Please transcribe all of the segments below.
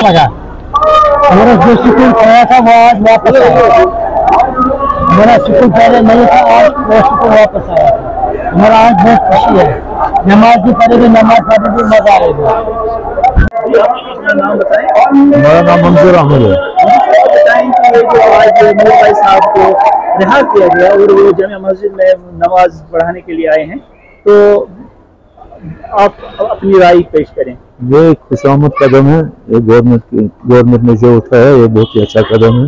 लगा। मेरा जो सुकून खोया था वो आज वापस आया। मेरा सुकून पहले नहीं था, आज वो सुकून वापस आया। मेरा आज बहुत खुशी है। नमाज भी पढ़ेगी, नमाज पढ़ने भी मजा आएगा। नाम बताएं। मेरा नाम मंजूर अहमद है। बताएं कि जो आज नूर भाई साहब को रिहा किया गया और वो जामिया मस्जिद में नमाज पढ़ाने के लिए आए हैं, तो आप अपनी राय पेश करें। ये खुशामद कदम है। ये गवर्नमेंट ने जो उठाया है ये बहुत ही अच्छा कदम है।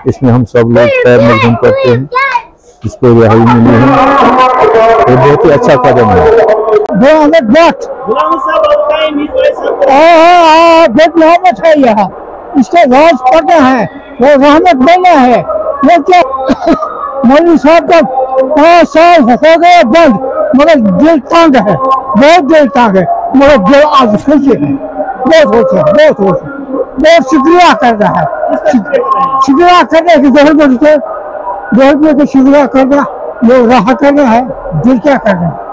इसमें हम सब लोग पैर मजबूत करते हैं, इसको रिहाई मिली है, ये बहुत ही अच्छा कदम है। रहमत है यहाँ, इसका राज पढ़ना है, वो रहमत बना है। वो क्या मौलवी साहब का 5 साल हो गए बंद, मगर दिल तंग है, बहुत दिल तंग है, मगर दिल आज खुश है, बहुत खुश है, बहुत खुश है, बहुत शुक्रिया कर रहा है। शुक्रिया करने की गवर्नमेंट को शुक्रिया करना, वो राह करना है, दिल क्या करना है।